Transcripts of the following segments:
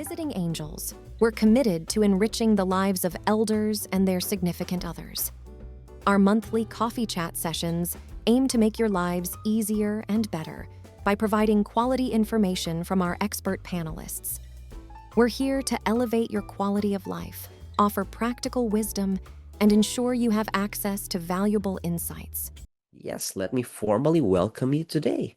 Visiting Angels, we're committed to enriching the lives of elders and their significant others. Our monthly coffee chat sessions aim to make your lives easier and better by providing quality information from our expert panelists. We're here to elevate your quality of life, offer practical wisdom, and ensure you have access to valuable insights. Yes, let me formally welcome you today.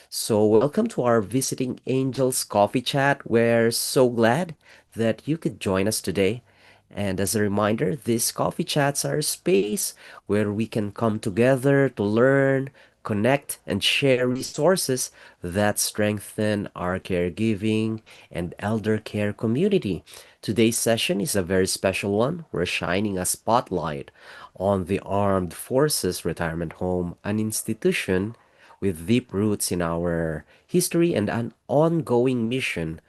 So, welcome to our Visiting Angels Coffee Chat. We're so glad that you could join us today. And as a reminder, these coffee chats are a space where we can come together to learn, connect, and share resources that strengthen our caregiving and elder care community. Today's session is a very special one. We're shining a spotlight on the Armed Forces Retirement Home, an institution with deep roots in our history and an ongoing mission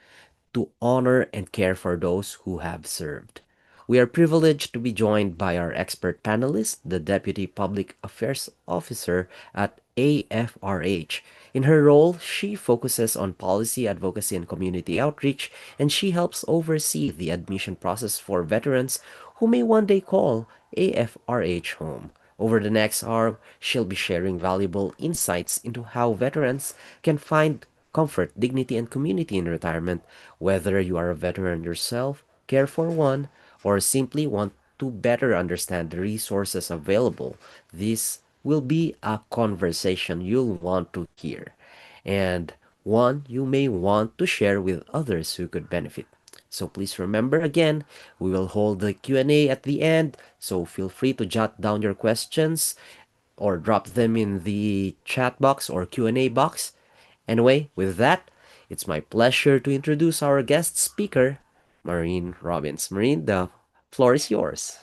to honor and care for those who have served. We are privileged to be joined by our expert panelist, the Deputy Public Affairs Officer at AFRH. In her role, she focuses on policy advocacy and community outreach, and she helps oversee the admission process for veterans who may one day call AFRH home. Over the next hour, she'll be sharing valuable insights into how veterans can find comfort, dignity, and community in retirement. Whether you are a veteran yourself, care for one, or simply want to better understand the resources available, this will be a conversation you'll want to hear, and one you may want to share with others who could benefit. So please remember again, we will hold the Q&A at the end, so feel free to jot down your questions or drop them in the chat box or Q&A box. Anyway, with that, it's my pleasure to introduce our guest speaker, Marine Robbins. Marine, the floor is yours.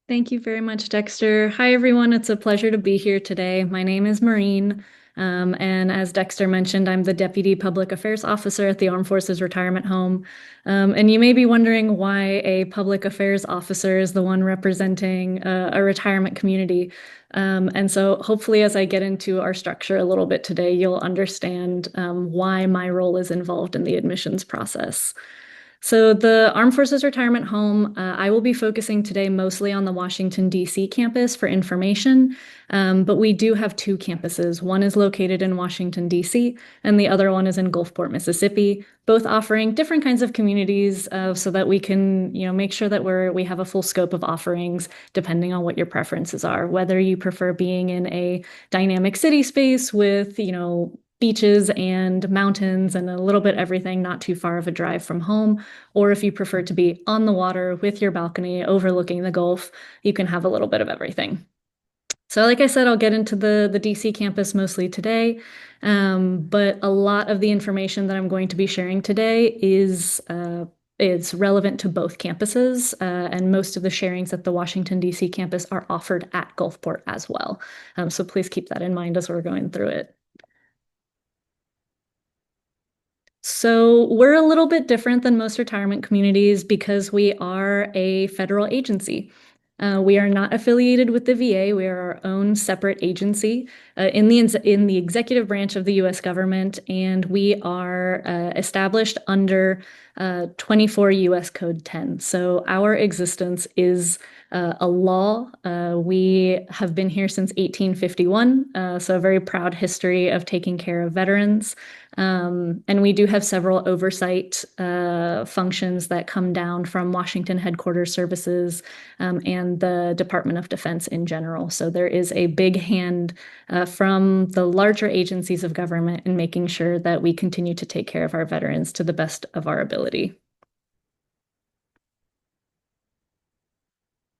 Thank you very much, Dexter. Hi, everyone. It's a pleasure to be here today. My name is Marine, and as Dexter mentioned, I'm the Deputy Public Affairs Officer at the Armed Forces Retirement Home. And you may be wondering why a public affairs officer is the one representing a retirement community. And so hopefully as I get into our structure a little bit today, you'll understand why my role is involved in the admissions process. So the Armed Forces Retirement Home, I will be focusing today mostly on the Washington, D.C. campus for information, but we do have two campuses. One is located in Washington, D.C., and the other one is in Gulfport, Mississippi, both offering different kinds of communities so that we can make sure that we have a full scope of offerings depending on what your preferences are, whether you prefer being in a dynamic city space with, beaches and mountains and a little bit everything, not too far of a drive from home. Or if you prefer to be on the water with your balcony overlooking the Gulf, you can have a little bit of everything. So like I said, I'll get into the DC campus mostly today, but a lot of the information that I'm going to be sharing today is relevant to both campuses, and most of the sharings at the Washington, D.C. campus are offered at Gulfport as well. So please keep that in mind as we're going through it. So we're a little bit different than most retirement communities because we are a federal agency. We are not affiliated with the VA. We are our own separate agency in the executive branch of the U.S. government, and we are established under 24 U.S. Code 10. So our existence is a law. We have been here since 1851, so a very proud history of taking care of veterans. And we do have several oversight functions that come down from Washington Headquarters Services and the Department of Defense in general. So there is a big hand from the larger agencies of government in making sure that we continue to take care of our veterans to the best of our ability.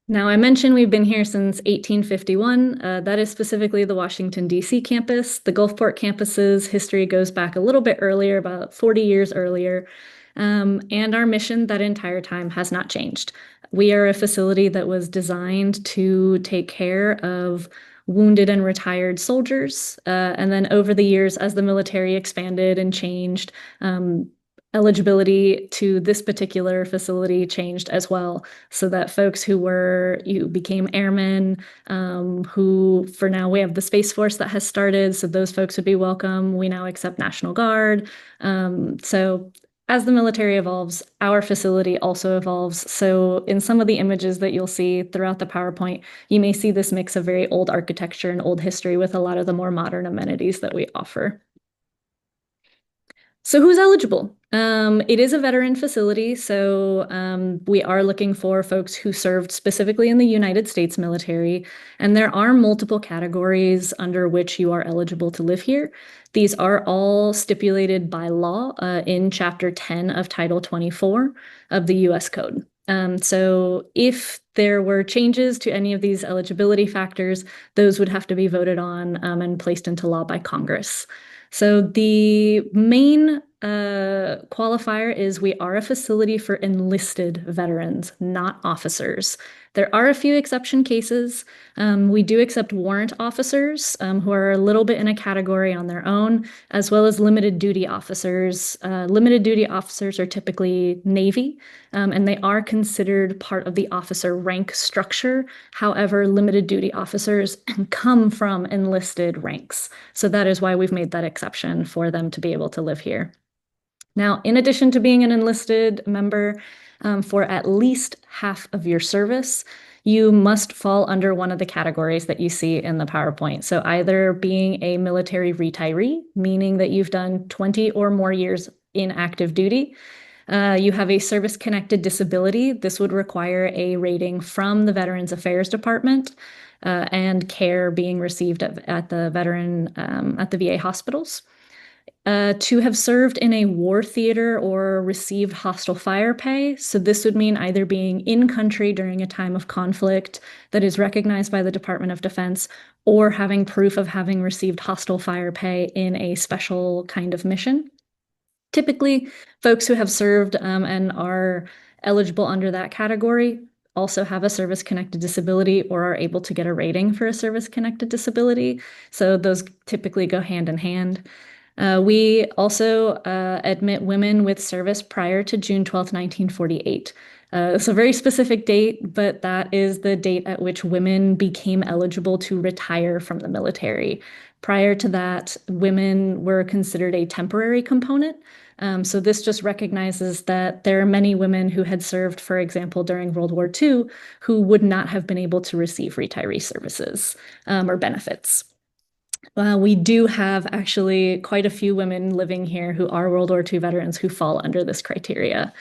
Now, I mentioned we've been here since 1851. That is specifically the Washington, D.C. campus. The Gulfport campus's history goes back a little bit earlier, about 40 years earlier. And our mission that entire time has not changed. We are a facility that was designed to take care of wounded and retired soldiers. And then over the years, as the military expanded and changed, eligibility to this particular facility changed as well, so that folks who became airmen, who for now we have the Space Force that has started, so those folks would be welcome. We now accept National Guard. So as the military evolves, our facility also evolves. So in some of the images that you'll see throughout the PowerPoint, you may see this mix of very old architecture and old history with a lot of the more modern amenities that we offer. So who's eligible? It is a veteran facility, so we are looking for folks who served specifically in the United States military, and there are multiple categories under which you are eligible to live here. These are all stipulated by law in Chapter 10 of Title 24 of the U.S. Code. So if there were changes to any of these eligibility factors, those would have to be voted on and placed into law by Congress. So the main qualifier is we are a facility for enlisted veterans, not officers. There are a few exception cases. We do accept warrant officers who are a little bit in a category on their own, as well as limited duty officers. Limited duty officers are typically Navy, and they are considered part of the officer rank structure. However, limited duty officers come from enlisted ranks. So that is why we've made that exception for them to be able to live here. Now, in addition to being an enlisted member for at least half of your service, you must fall under one of the categories that you see in the PowerPoint. So either being a military retiree, meaning that you've done 20 or more years in active duty. You have a service-connected disability. This would require a rating from the Veterans Affairs Department and care being received at the VA hospitals. To have served in a war theater or received hostile fire pay. So this would mean either being in country during a time of conflict that is recognized by the Department of Defense, or having proof of having received hostile fire pay in a special kind of mission. Typically, folks who have served and are eligible under that category also have a service-connected disability or are able to get a rating for a service-connected disability. So those typically go hand in hand. We also admit women with service prior to June 12, 1948. It's a very specific date, but that is the date at which women became eligible to retire from the military. Prior to that, women were considered a temporary component. So this just recognizes that there are many women who had served, for example, during World War II, who would not have been able to receive retiree services or benefits. We do have actually quite a few women living here who are World War II veterans who fall under this criteria.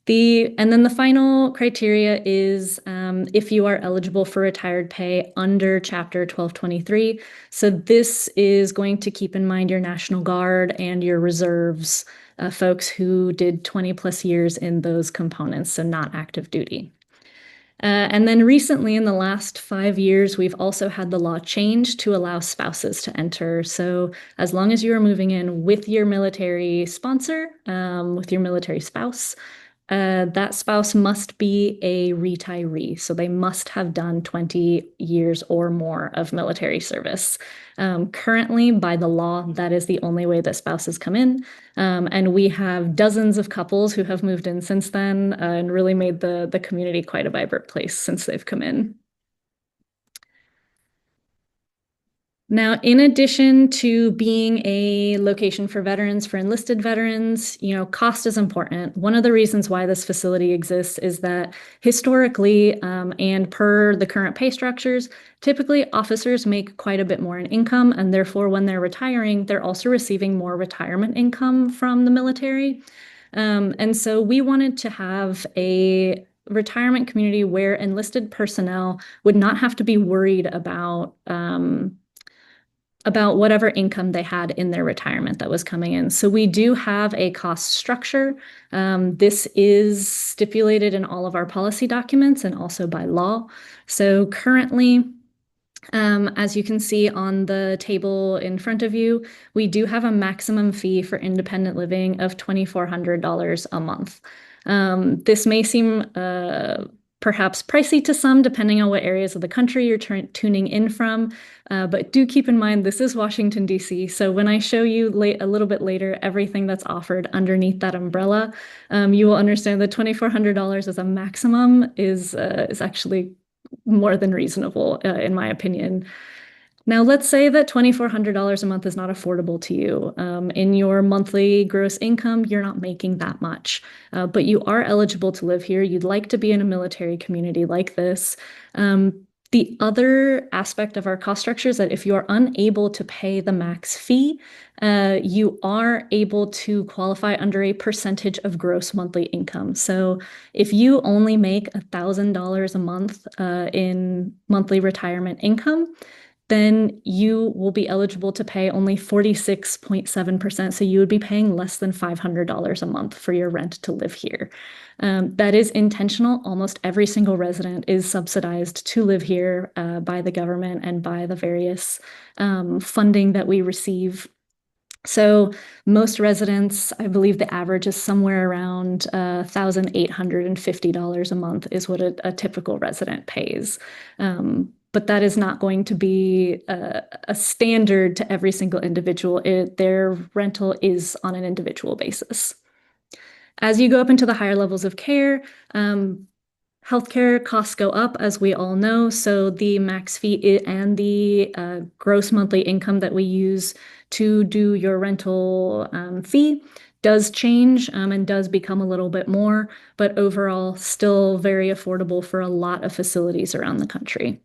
And then the final criteria is if you are eligible for retired pay under Chapter 1223. So this is going to keep in mind your National Guard and your reserves, folks who did 20 plus years in those components, so not active duty. And then recently, in the last 5 years, we've also had the law change to allow spouses to enter. So as long as you are moving in with your military sponsor, with your military spouse, that spouse must be a retiree. So they must have done 20 years or more of military service. Currently, by the law, that is the only way that spouses come in. And we have dozens of couples who have moved in since then and really made the community quite a vibrant place since they've come in. Now, in addition to being a location for veterans, for enlisted veterans, cost is important. One of the reasons why this facility exists is that historically, and per the current pay structures, typically officers make quite a bit more in income, and therefore when they're retiring, they're also receiving more retirement income from the military. And so we wanted to have a retirement community where enlisted personnel would not have to be worried about whatever income they had in their retirement that was coming in. So we do have a cost structure. This is stipulated in all of our policy documents and also by law. So currently, as you can see on the table in front of you, we do have a maximum fee for independent living of $2,400 a month. This may seem perhaps pricey to some, depending on what areas of the country you're tuning in from. But do keep in mind, this is Washington, D.C. So when I show you a little bit later everything that's offered underneath that umbrella, you will understand that $2,400 as a maximum is actually more than reasonable, in my opinion. Now, let's say that $2,400 a month is not affordable to you. In your monthly gross income, you're not making that much, but you are eligible to live here. You'd like to be in a military community like this. The other aspect of our cost structure is that if you are unable to pay the max fee, you are able to qualify under a percentage of gross monthly income. So if you only make $1,000 a month in monthly retirement income, then you will be eligible to pay only 46.7%. So you would be paying less than $500 a month for your rent to live here. That is intentional. Almost every single resident is subsidized to live here by the government and by the various funding that we receive. So most residents, I believe the average is somewhere around $1,850 a month is what a typical resident pays. But that is not going to be a standard to every single individual. Their rental is on an individual basis. As you go up into the higher levels of care, healthcare costs go up, as we all know. So the max fee and the gross monthly income that we use to do your rental fee does change and does become a little bit more, but overall still very affordable for a lot of facilities around the country.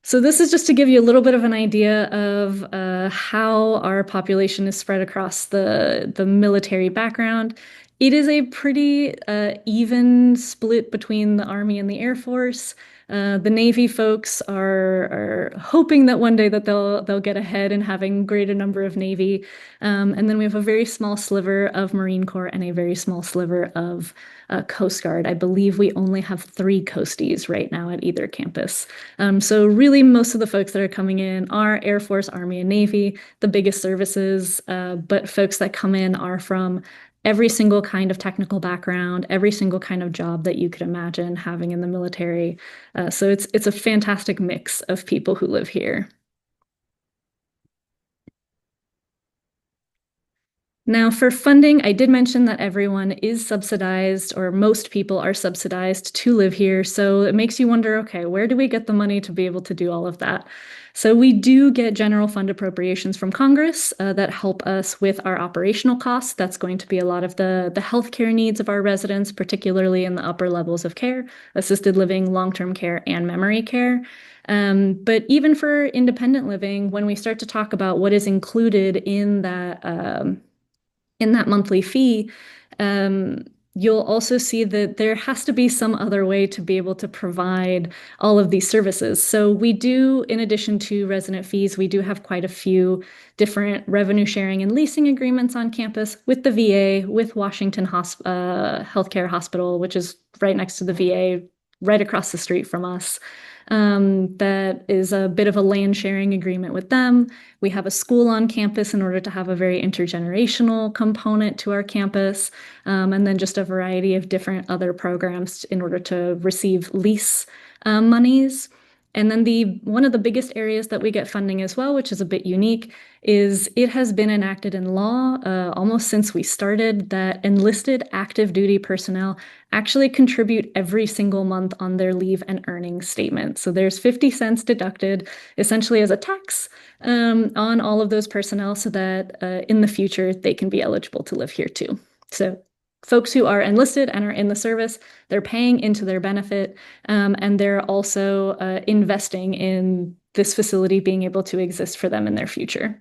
So this is just to give you a little bit of an idea of how our population is spread across the military background. It is a pretty even split between the Army and the Air Force. The Navy folks are hoping that one day that they'll get ahead in having greater number of Navy. And then we have a very small sliver of Marine Corps and a very small sliver of Coast Guard. I believe we only have 3 Coasties right now at either campus. So really most of the folks that are coming in are Air Force, Army, and Navy, the biggest services, but folks that come in are from every single kind of technical background, every single kind of job that you could imagine having in the military. So it's a fantastic mix of people who live here. Now, for funding, I did mention that everyone is subsidized, or most people are subsidized to live here. So it makes you wonder, okay, where do we get the money to be able to do all of that? So we do get general fund appropriations from Congress that help us with our operational costs. That's going to be a lot of the healthcare needs of our residents, particularly in the upper levels of care, assisted living, long-term care, and memory care. But even for independent living, when we start to talk about what is included in that monthly fee, you'll also see that there has to be some other way to be able to provide all of these services. So we do, in addition to resident fees, we do have quite a few different revenue sharing and leasing agreements on campus with the VA, with Washington Healthcare Hospital, which is right next to the VA, right across the street from us. That is a bit of a land sharing agreement with them. We have a school on campus in order to have a very intergenerational component to our campus, and then just a variety of different other programs in order to receive lease monies. And then one of the biggest areas that we get funding as well, which is a bit unique, is it has been enacted in law almost since we started that enlisted active duty personnel actually contribute every single month on their leave and earnings statement. So there's 50 cents deducted essentially as a tax on all of those personnel so that in the future they can be eligible to live here too. So folks who are enlisted and are in the service, they're paying into their benefit, and they're also investing in this facility being able to exist for them in their future.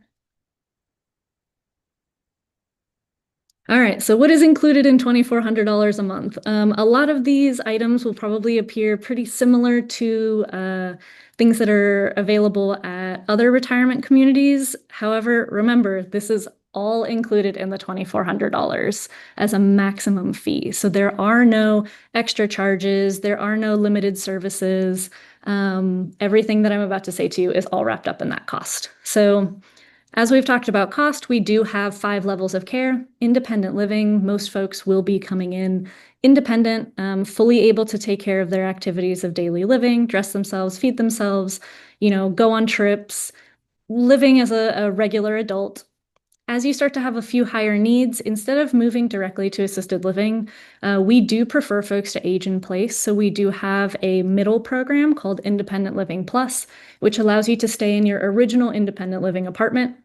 All right, so what is included in $2,400 a month? A lot of these items will probably appear pretty similar to things that are available at other retirement communities. However, remember, this is all included in the $2,400 as a maximum fee. So there are no extra charges, there are no limited services. Everything that I'm about to say to you is all wrapped up in that cost. So as we've talked about cost, we do have 5 levels of care. Independent living, most folks will be coming in independent, fully able to take care of their activities of daily living, dress themselves, feed themselves, go on trips, living as a regular adult. as you start to have a few higher needs, instead of moving directly to assisted living, we do prefer folks to age in place. So we do have a middle program called Independent Living Plus, which allows you to stay in your original independent living apartment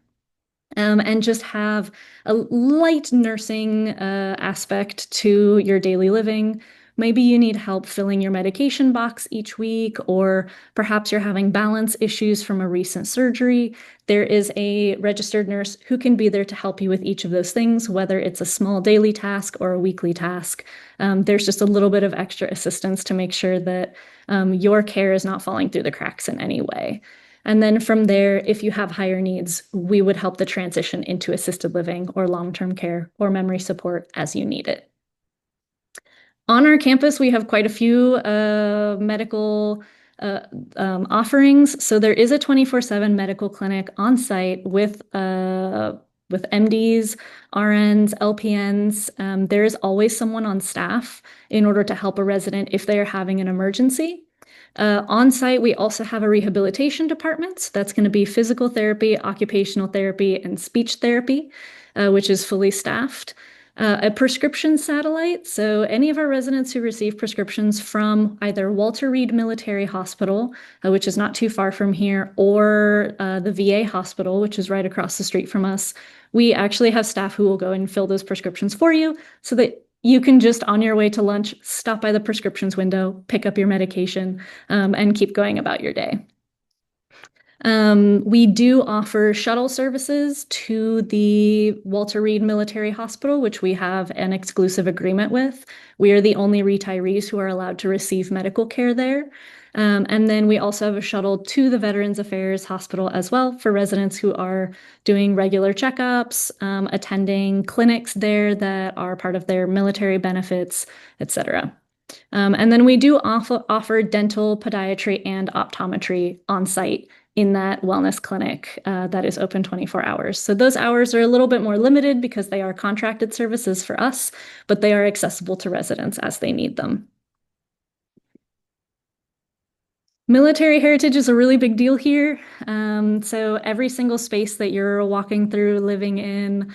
and just have a light nursing aspect to your daily living. Maybe you need help filling your medication box each week, or perhaps you're having balance issues from a recent surgery. There is a registered nurse who can be there to help you with each of those things, whether it's a small daily task or a weekly task. There's just a little bit of extra assistance to make sure that your care is not falling through the cracks in any way. And then from there, if you have higher needs, we would help the transition into assisted living or long-term care or memory support as you need it. On our campus, we have quite a few medical offerings. So there is a 24/7 medical clinic on site with MDs, RNs, LPNs. There is always someone on staff in order to help a resident if they are having an emergency. On site, we also have a rehabilitation department. So that's going to be physical therapy, occupational therapy, and speech therapy, which is fully staffed. A prescription satellite. So any of our residents who receive prescriptions from either Walter Reed Military Hospital, which is not too far from here, or the VA hospital, which is right across the street from us, we actually have staff who will go and fill those prescriptions for you so that you can just, on your way to lunch, stop by the prescriptions window, pick up your medication, and keep going about your day. We do offer shuttle services to the Walter Reed Military Hospital, which we have an exclusive agreement with. We are the only retirees who are allowed to receive medical care there. And then we also have a shuttle to the Veterans Affairs Hospital as well for residents who are doing regular checkups, attending clinics there that are part of their military benefits, etc. And then we do offer dental, podiatry, and optometry on site in that wellness clinic that is open 24 hours. So those hours are a little bit more limited because they are contracted services for us, but they are accessible to residents as they need them. Military heritage is a really big deal here. So every single space that you're walking through, living in,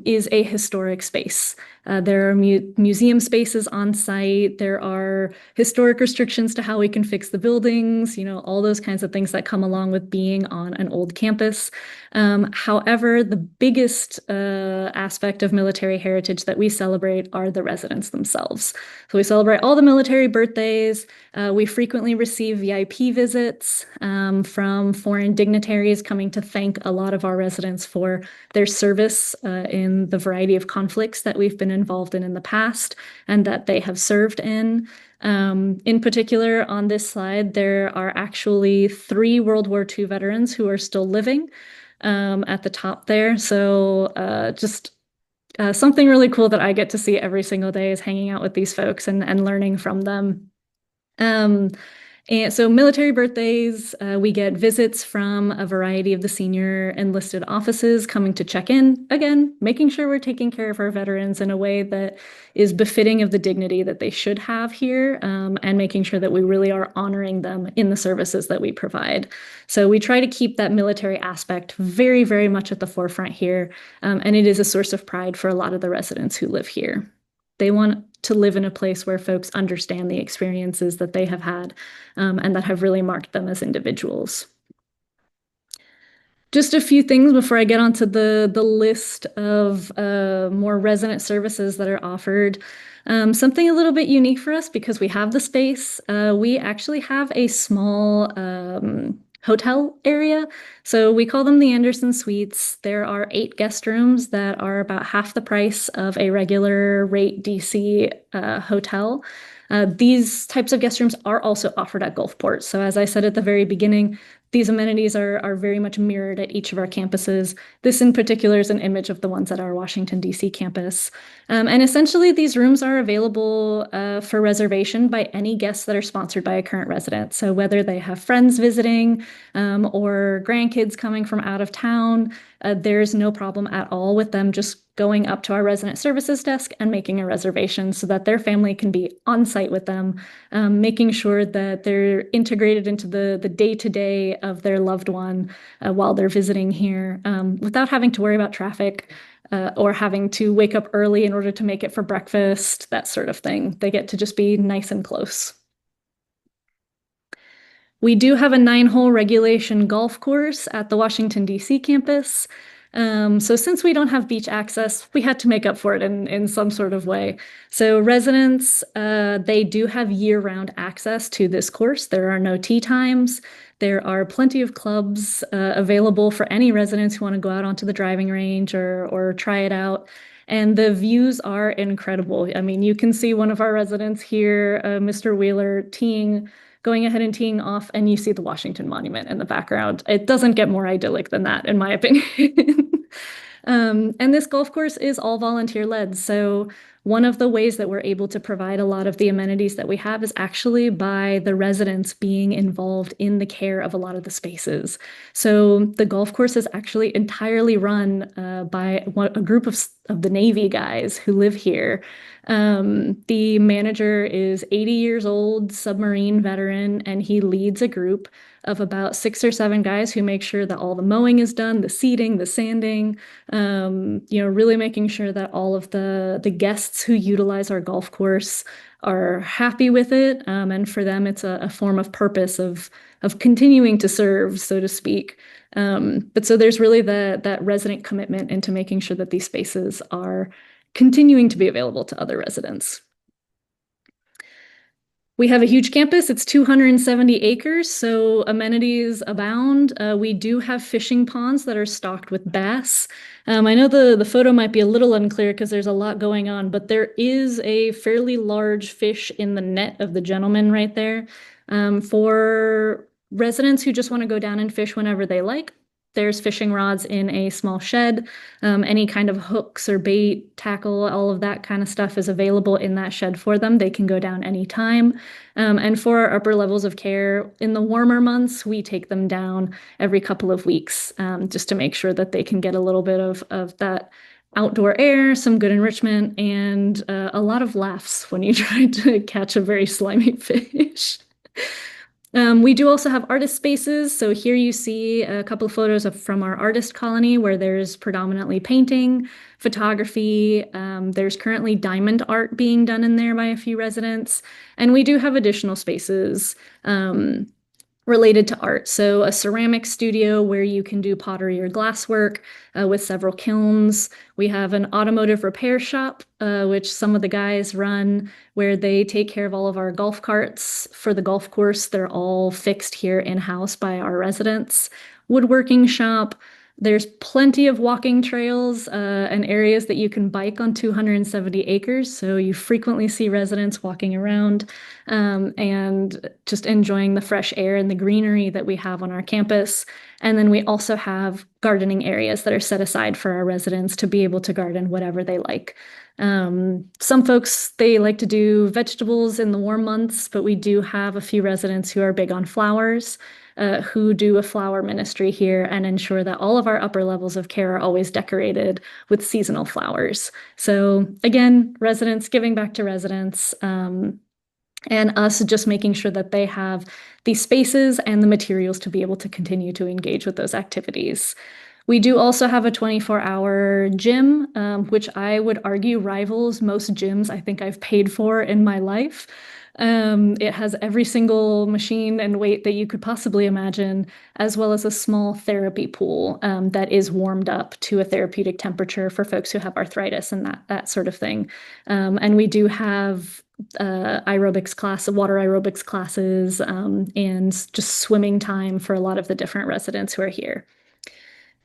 is a historic space. There are museum spaces on site. There are historic restrictions to how we can fix the buildings, all those kinds of things that come along with being on an old campus. However, the biggest aspect of military heritage that we celebrate are the residents themselves. So we celebrate all the military birthdays. We frequently receive VIP visits from foreign dignitaries coming to thank a lot of our residents for their service in the variety of conflicts that we've been involved in the past and that they have served in. In particular, on this slide, there are actually 3 World War II veterans who are still living at the top there. So just something really cool that I get to see every single day is hanging out with these folks and learning from them. And so military birthdays, we get visits from a variety of the senior enlisted offices coming to check in, again, making sure we're taking care of our veterans in a way that is befitting of the dignity that they should have here, and making sure that we really are honoring them in the services that we provide. So we try to keep that military aspect very, very much at the forefront here, and it is a source of pride for a lot of the residents who live here. They want to live in a place where folks understand the experiences that they have had and that have really marked them as individuals. Just a few things before I get onto the list of more resident services that are offered. Something a little bit unique for us because we have the space. We actually have a small hotel area. So we call them the Anderson Suites. There are 8 guest rooms that are about half the price of a regular rate DC hotel. These types of guest rooms are also offered at Gulfport. So as I said at the very beginning, these amenities are very much mirrored at each of our campuses. This in particular is an image of the ones at our Washington, D.C. campus. And essentially, these rooms are available for reservation by any guests that are sponsored by a current resident. So whether they have friends visiting or grandkids coming from out of town, there's no problem at all with them just going up to our resident services desk and making a reservation so that their family can be on site with them, making sure that they're integrated into the day-to-day of their loved one while they're visiting here, without having to worry about traffic or having to wake up early in order to make it for breakfast, that sort of thing. They get to just be nice and close. We do have a 9-hole regulation golf course at the Washington, D.C. campus. So since we don't have beach access, we had to make up for it in some sort of way. So residents, they do have year-round access to this course. There are no tee times. There are plenty of clubs available for any residents who want to go out onto the driving range or try it out. And the views are incredible. I mean, you can see one of our residents here, Mr. Wheeler, going ahead and teeing off, and you see the Washington Monument in the background. It doesn't get more idyllic than that, in my opinion. And this golf course is all volunteer led. So one of the ways that we're able to provide a lot of the amenities that we have is actually by the residents being involved in the care of a lot of the spaces. So the golf course is actually entirely run by a group of the Navy guys who live here. The manager is 80 years old, submarine veteran, and he leads a group of about 6 or 7 guys who make sure that all the mowing is done, the seeding, the sanding, really making sure that all of the guests who utilize our golf course are happy with it. And for them, it's a form of purpose of continuing to serve, so to speak. But so there's really that resident commitment into making sure that these spaces are continuing to be available to other residents. We have a huge campus. It's 270 acres, so amenities abound. We do have fishing ponds that are stocked with bass. I know the photo might be a little unclear because there's a lot going on, but there is a fairly large fish in the net of the gentleman right there. For residents who just want to go down and fish whenever they like, there's fishing rods in a small shed. Any kind of hooks or bait, tackle, all of that kind of stuff is available in that shed for them. They can go down anytime. And for our upper levels of care, in the warmer months, we take them down every couple of weeks just to make sure that they can get a little bit of that outdoor air, some good enrichment, and a lot of laughs when you try to catch a very slimy fish. We do also have artist spaces. So here you see a couple of photos from our artist colony where there's predominantly painting, photography. There's currently diamond art being done in there by a few residents. And we do have additional spaces related to art. So a ceramic studio where you can do pottery or glasswork with several kilns. We have an automotive repair shop, which some of the guys run, where they take care of all of our golf carts for the golf course. They're all fixed here in-house by our residents. Woodworking shop. There's plenty of walking trails and areas that you can bike on 270 acres. So you frequently see residents walking around and just enjoying the fresh air and the greenery that we have on our campus. And then we also have gardening areas that are set aside for our residents to be able to garden whatever they like. Some folks, they like to do vegetables in the warm months, but we do have a few residents who are big on flowers. Who do a flower ministry here and ensure that all of our upper levels of care are always decorated with seasonal flowers. So again, residents giving back to residents, and us just making sure that they have the spaces and the materials to be able to continue to engage with those activities. We do also have a 24-hour gym, which I would argue rivals most gyms I think I've paid for in my life. It has every single machine and weight that you could possibly imagine, as well as a small therapy pool that is warmed up to a therapeutic temperature for folks who have arthritis and that sort of thing. And we do have aerobics class, water aerobics classes, and just swimming time for a lot of the different residents who are here.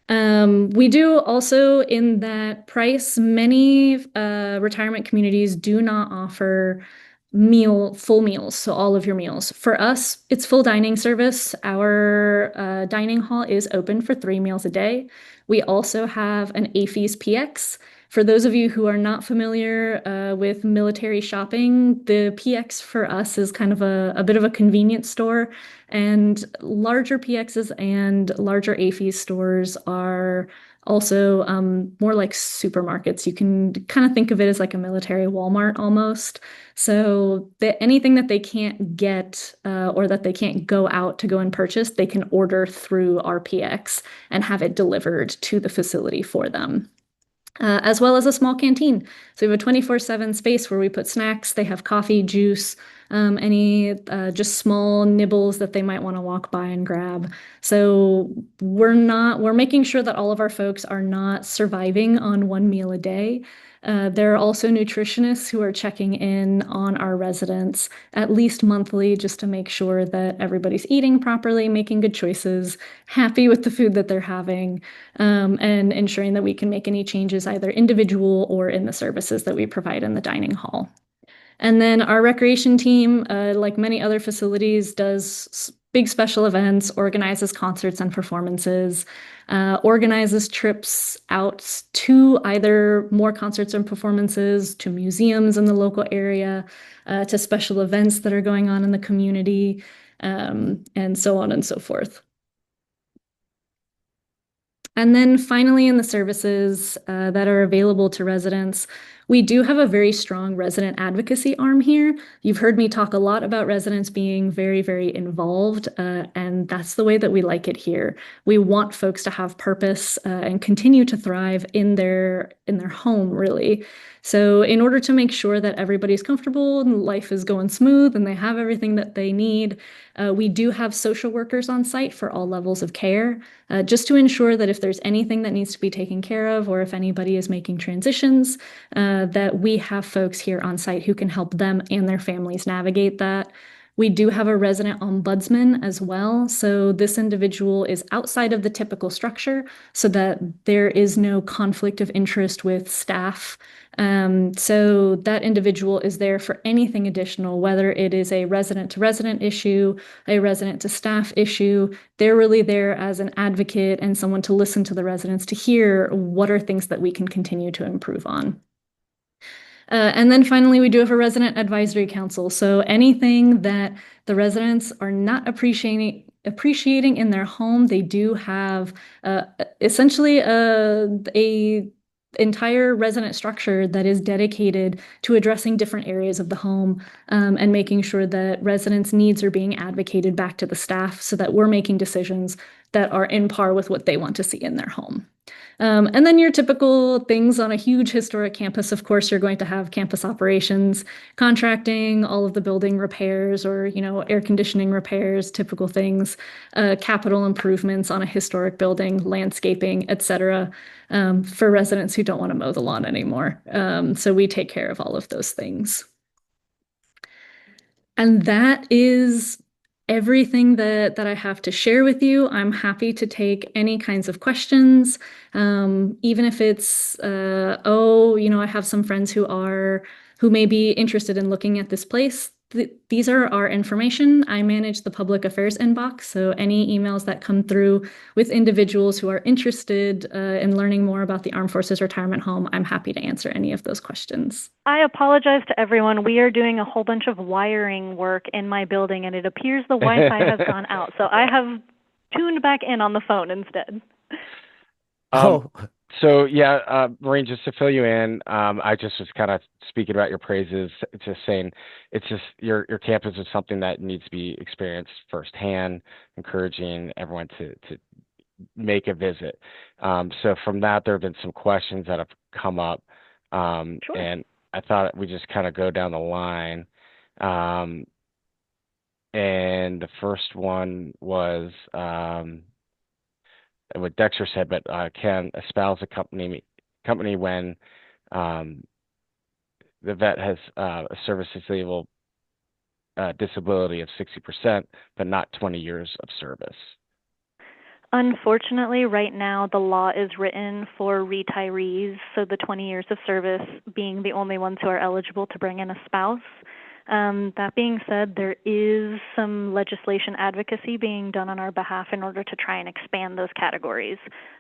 We do also, in that price, many retirement communities do not offer full meals, so all of your meals. For us, it's full dining service. Our dining hall is open for 3 meals a day. We also have an AFES PX, For those of you who are not familiar with military shopping, the PX for us is kind of a bit of a convenience store, and larger PXs and larger AFI stores are also more like supermarkets. You can kind of think of it as like a military Walmart almost. So anything that they can't get or that they can't go out to go and purchase, they can order through RPX and have it delivered to the facility for them. As well as a small canteen. So we have a 24/7 space where we put snacks. They have coffee, juice, any just small nibbles that they might want to walk by and grab. So we're making sure that all of our folks are not surviving on one meal a day. There are also nutritionists who are checking in on our residents at least monthly just to make sure that everybody's eating properly, making good choices, happy with the food that they're having, and ensuring that we can make any changes either individual or in the services that we provide in the dining hall. And then our recreation team, like many other facilities, does big special events, organizes concerts and performances, organizes trips out to either more concerts and performances, to museums in the local area, to special events that are going on in the community, and so on and so forth. And then finally, in the services that are available to residents, we do have a very strong resident advocacy arm here. You've heard me talk a lot about residents being very, very involved, and that's the way that we like it here. We want folks to have purpose and continue to thrive in their home, really. So in order to make sure that everybody's comfortable and life is going smooth and they have everything that they need, we do have social workers on site for all levels of care, just to ensure that if there's anything that needs to be taken care of or if anybody is making transitions, that we have folks here on site who can help them and their families navigate that. We do have a resident ombudsman as well. So this individual is outside of the typical structure so that there is no conflict of interest with staff. So that individual is there for anything additional, whether it is a resident to resident issue, a resident to staff issue. They're really there as an advocate and someone to listen to the residents to hear what are things that we can continue to improve on. And then finally, we do have a resident advisory council. So anything that the residents are not appreciating in their home, they do have essentially a entire resident structure that is dedicated to addressing different areas of the home and making sure that residents' needs are being advocated back to the staff so that we're making decisions that are in par with what they want to see in their home. And then your typical things on a huge historic campus, of course, you're going to have campus operations, contracting, all of the building repairs or, air conditioning repairs, typical things, capital improvements on a historic building, landscaping, etc., for residents who don't want to mow the lawn anymore. So we take care of all of those things. And that is everything that I have to share with you. I'm happy to take any kinds of questions, even if it's, I have some friends who may be interested in looking at this place. These are our information. I manage the public affairs inbox, so any emails that come through with individuals who are interested in learning more about the Armed Forces Retirement Home, I'm happy to answer any of those questions. I apologize to everyone. We are doing a whole bunch of wiring work in my building, and it appears the Wi-Fi has gone out, so I have tuned back in on the phone instead. So yeah, Maureen, just to fill you in, I just was kind of speaking about your praises, just saying it's just your campus is something that needs to be experienced firsthand, encouraging everyone to make a visit. So from that, there have been some questions that have come up, Sure. And I thought we just kind of go down the line. And the first one was what Dexter said, but can a spouse accompany when the vet has a service disabled disability of 60%, but not 20 years of service? Unfortunately, right now, the law is written for retirees, so the 20 years of service being the only ones who are eligible to bring in a spouse. That being said, there is some legislation advocacy being done on our behalf in order to try and expand those categories.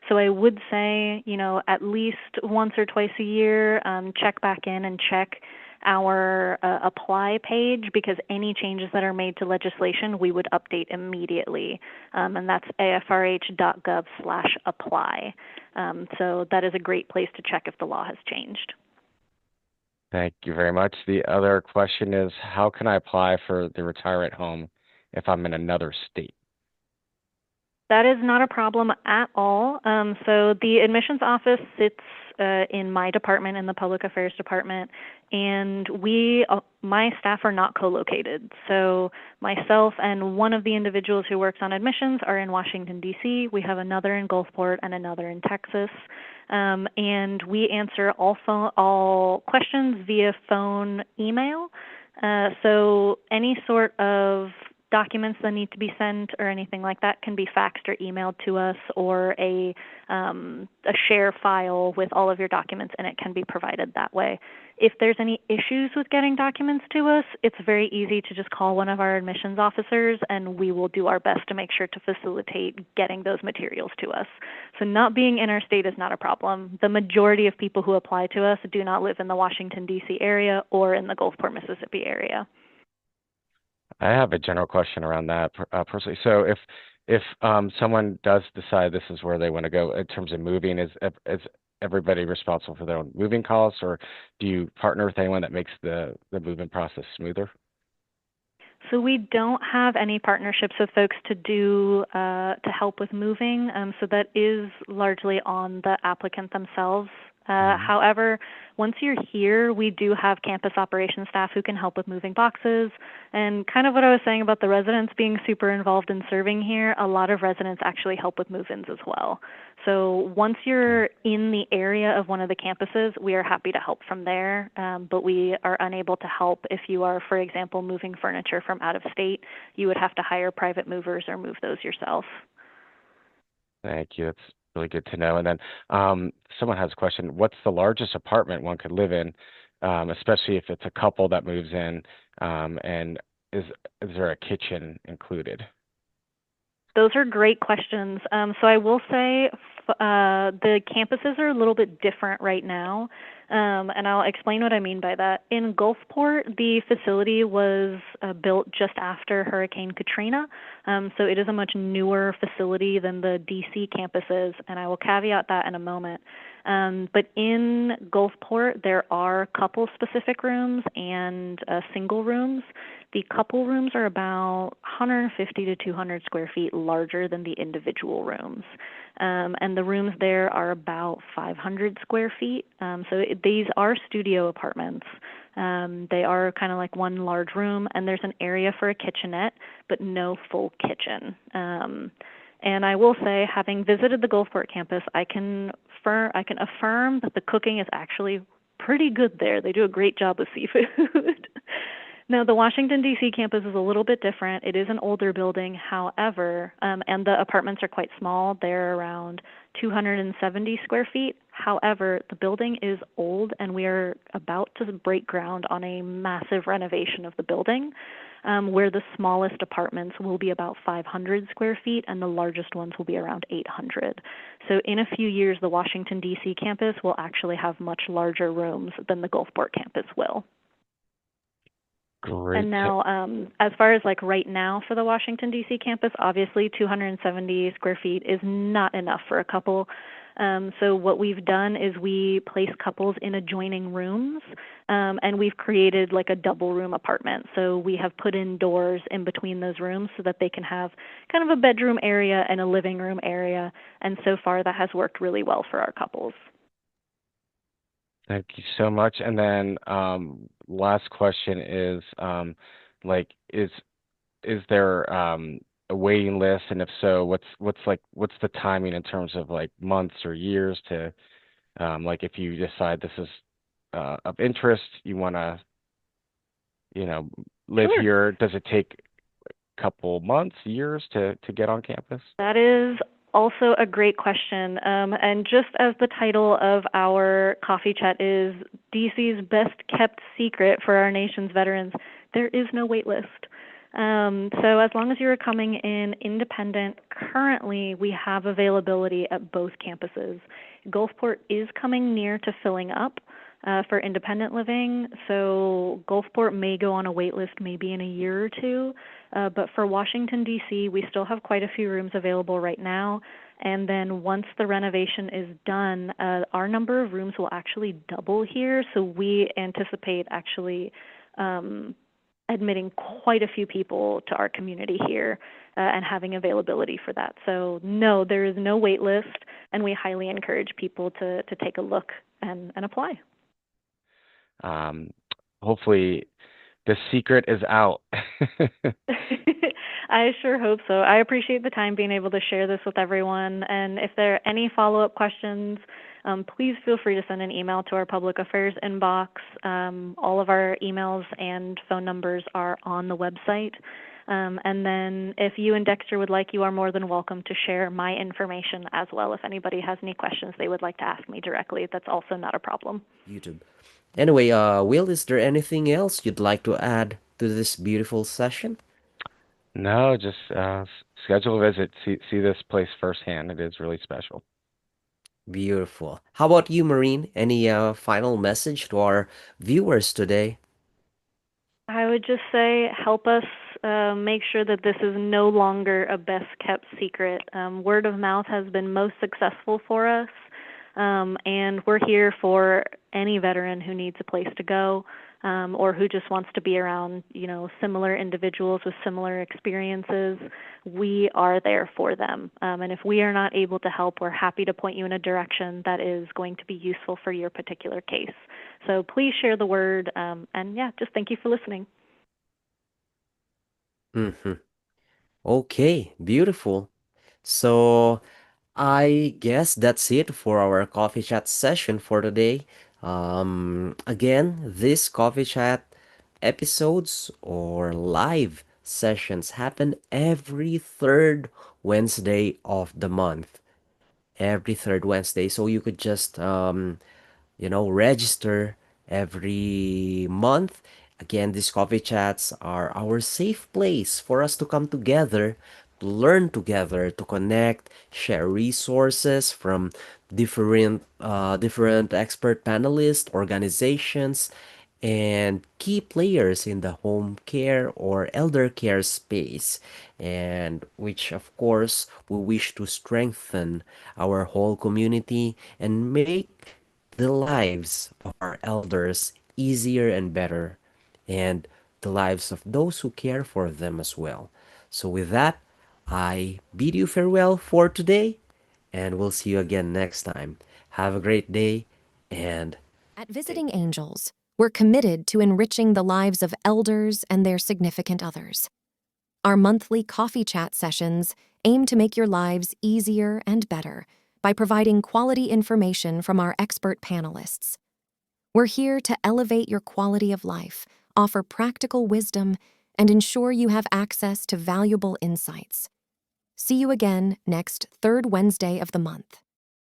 So I would say, at least once or twice a year, check back in and check our apply page, because any changes that are made to legislation we would update immediately, and that's afrh.gov/apply. So that is a great place to check if the law has changed. Thank you very much. The other question is, how can I apply for the retirement home if I'm in another state? That is not a problem at all. So the admissions office sits in my department, in the public affairs department, and my staff are not co-located. So myself and one of the individuals who works on admissions are in Washington, D.C. We have another in Gulfport and another in Texas. And we answer all questions via phone, email. So any sort of documents that need to be sent or anything like that can be faxed or emailed to us, or a share file with all of your documents, and it can be provided that way. If there's any issues with getting documents to us, it's very easy to just call one of our admissions officers, and we will do our best to make sure to facilitate getting those materials to us. So not being in our state is not a problem. The majority of people who apply to us do not live in the Washington, D.C. area or in the Gulfport, Mississippi area. I have a general question around that personally. So if someone does decide this is where they want to go in terms of moving, is everybody responsible for their own moving costs, or do you partner with anyone that makes the moving process smoother? So we don't have any partnerships with folks to help with moving. So that is largely on the applicant themselves. However, once you're here, we do have campus operations staff who can help with moving boxes. And kind of what I was saying about the residents being super involved in serving here, a lot of residents actually help with move-ins as well. So once you're in the area of one of the campuses, we are happy to help from there, but we are unable to help if you are, for example, moving furniture from out of state. You would have to hire private movers or move those yourself. Thank you. That's really good to know. And then someone has a question: what's the largest apartment one could live in, especially if it's a couple that moves in, and is there a kitchen included? Those are great questions. So I will say the campuses are a little bit different right now, and I'll explain what I mean by that. In Gulfport, the facility was built just after Hurricane Katrina, so it is a much newer facility than the DC campuses, and I will caveat that in a moment. But in Gulfport, there are couple-specific rooms and single rooms. The couple rooms are about 150 to 200 square feet larger than the individual rooms. And the rooms there are about 500 square feet. So these are studio apartments. They are kind of like one large room, and there's an area for a kitchenette, but no full kitchen. And I will say, having visited the Gulfport campus, I can affirm that the cooking is actually pretty good there. They do a great job with seafood. Now, the Washington, D.C. campus is a little bit different. It is an older building, however, and the apartments are quite small. They're around 270 square feet. However, the building is old, and we are about to break ground on a massive renovation of the building, where the smallest apartments will be about 500 square feet, and the largest ones will be around 800. So in a few years, the Washington, D.C. campus will actually have much larger rooms than the Gulfport campus will. Great. And now, as far as like right now for the Washington, D.C. campus, obviously 270 square feet is not enough for a couple. So what we've done is we place couples in adjoining rooms, and we've created like a double room apartment. So we have put in doors in between those rooms so that they can have kind of a bedroom area and a living room area. And so far that has worked really well for our couples. Thank you so much. And then last question is, is there a waiting list, and if so, what's the timing in terms of like months or years to like if you decide this is of interest, you want to live Sure. here, does it take a couple months, years to get on campus? That is also a great question. And just as the title of our coffee chat is DC's best kept secret for our nation's veterans, there is no wait list. So as long as you're coming in independent, currently we have availability at both campuses. Gulfport is coming near to filling up for independent living, so Gulfport may go on a wait list maybe in a year or two, but for Washington, D.C., we still have quite a few rooms available right now, and then once the renovation is done, our number of rooms will actually double here, so we anticipate actually admitting quite a few people to our community here and having availability for that. So no, there is no wait list, and we highly encourage people to take a look and apply. Hopefully the secret is out. I sure hope so. I appreciate the time being able to share this with everyone. And if there are any follow-up questions, please feel free to send an email to our public affairs inbox. All of our emails and phone numbers are on the website. And then if you and Dexter would like, you are more than welcome to share my information as well. If anybody has any questions they would like to ask me directly, that's also not a problem. YouTube. Anyway, Will, is there anything else you'd like to add to this beautiful session? No, just schedule a visit. See this place firsthand. It is really special. Beautiful. How about you, Marine? Any final message to our viewers today? I would just say help us make sure that this is no longer a best-kept secret. Word of mouth has been most successful for us, and we're here for any veteran who needs a place to go or who just wants to be around, similar individuals with similar experiences. We are there for them, and if we are not able to help, we're happy to point you in a direction that is going to be useful for your particular case. So please share the word, and yeah, just thank you for listening. Mm-hmm. Okay, beautiful. So I guess that's it for our coffee chat session for today. Again, this coffee chat episodes or live sessions happen every third Wednesday of the month. Every third Wednesday. So you could just register every month. Again, these coffee chats are our safe place for us to come together, to learn together, to connect, share resources from different expert panelists, organizations, and key players in the home care or elder care space, and which of course we wish to strengthen our whole community and make the lives of our elders easier and better, and the lives of those who care for them as well. So, with that, I bid you farewell for today, and we'll see you again next time. Have a great day, and At Visiting Angels, we're committed to enriching the lives of elders and their significant others. Our monthly coffee chat sessions aim to make your lives easier and better by providing quality information from our expert panelists. We're here to elevate your quality of life, offer practical wisdom, and ensure you have access to valuable insights. See you again next third Wednesday of the month.